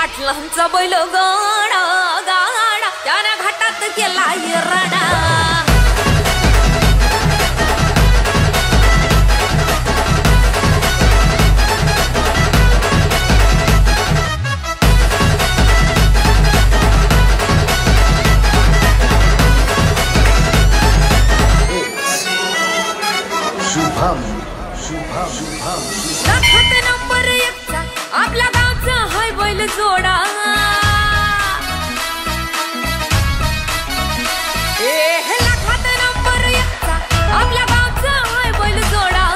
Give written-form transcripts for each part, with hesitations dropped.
पाटलांचा बैल गाडा गाडा त्याने घाटात केला येराडा लाखात नंबर 1 चा आपल्या गावचा हाय बैल जोडा लाखात नंबर 1 चा आपल्या गावचा हाय बैल जोडा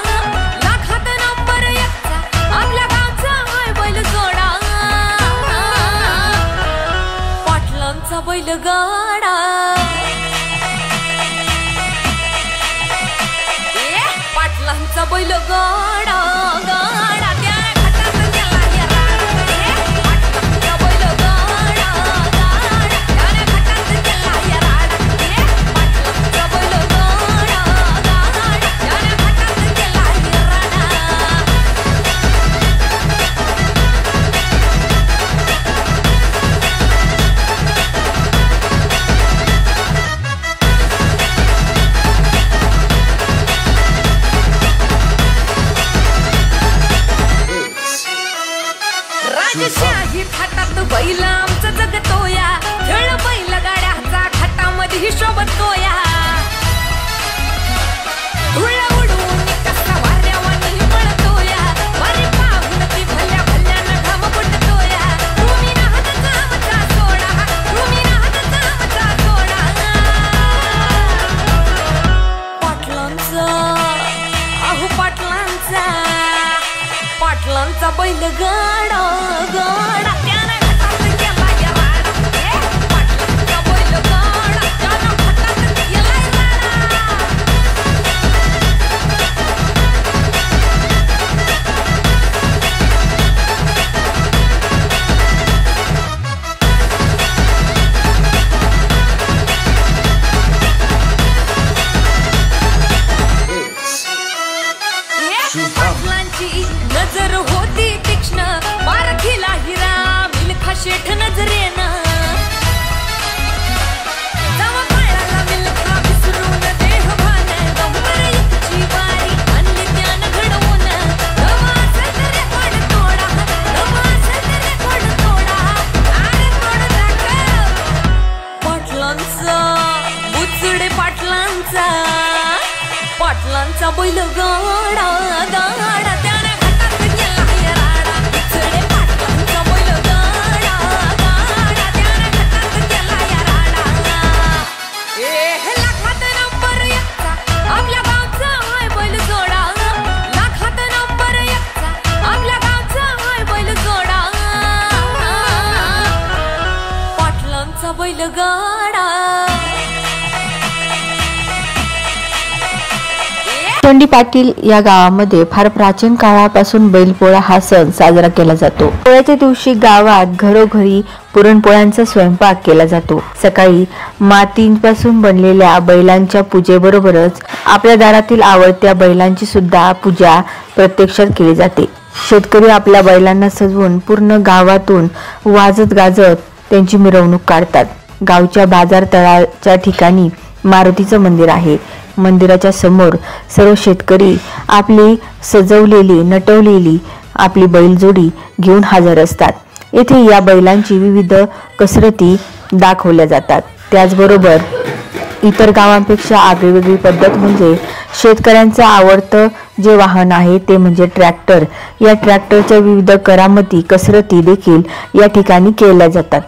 लाखात नंबर 1 चा आपल्या गावचा हाय बैल जोडा पाटलांचा बैल गाडा पाटलांचा बैल गाडा गाडा त्याने घाटात केला येराडा पाटलांचा बैल गाडा गाडा त्याने घाटात केला येराडा पाटलांचा बैल गाडा गाडा त्याने घाटात केला येराडा राजशाही थाटात बैल आमचं जगतोया खेळ बैल गाड्याचा घाटामध्ये हिशोब तोया धुळ उडून कसा वाऱ्यावानी पळतोया वारी पाहून ती भल्या भल्यानं घाम फुटतोया तुम्ही नाहत आमचा सोडा तुम्ही नाहत आमचा सोडा पाटलांचा अहो पाटलांचा पाटलांचा बैल गाडा गाडा त्याने घाटात केला येराडा पाटलांचा बैल गाडा त्याने घाटात केला येराडा पाटलांची नजर होती तीक्ष्ण पारखीला हिरा मिल्खा शेठ नजरेनं जावा पायाला मिल्खा विसरून देहभान गंभीर युगची वारी आणली ज्ञान घडवून नवा असेल रे कोड तोडा नवा असेल रे कोड तोडा अरे कोड दाखव पाटलांचा बुचडे पाटलांचा पाटलांचा बैल गाडा गाडा त्याने घाटात केला येराडा बुचडे पाटलांचा बैल गाडा गाडा त्याने घाटात केला येराडा लाखात नंबर 1 चा आपल्या गावचा हाय बैल जोडा लाखात नंबर 1 चा आपल्या गावचा हाय बैल जोडा पाटलांचा बैल गाडा तोंडी पाटील या गावामध्ये फार प्राचीन काळापासून बैलपोळा हा सण साजरा केला जातो। पोळ्याच्या दिवशी गावात घरोघरी पुरणपोळ्यांचा स्वयंपाक केला जातो। सकाळी मातीपासून बनलेल्या बैलांच्या पूजेबरोबरच आपल्या दारातील आवडत्या बैलांची सुद्धा पूजा प्रत्यक्षात केली जाते। शेतकरी आपल्या बैलांना सजवून पूर्ण गावातून वाजत गाजत त्यांची मिरवणूक काढतात। गावच्या बाजार तळाच्या ठिकाणी मारुतीचं मंदिर आहे। मंदिराच्या समोर सर्व शेतकरी आपली सजवलेली नटवलेली आपली बैलजोडी घेऊन हजर असतात। येथे या बैलांची विविध कसरती दाखवल्या जातात। त्याचबरोबर इतर गावांपेक्षा आगळीवेगळी पद्धत म्हणजे शेतकऱ्यांचं आवडतं जे वाहन आहे ते म्हणजे ट्रॅक्टर। या ट्रॅक्टरच्या विविध करामती कसरती देखील या ठिकाणी केल्या जातात।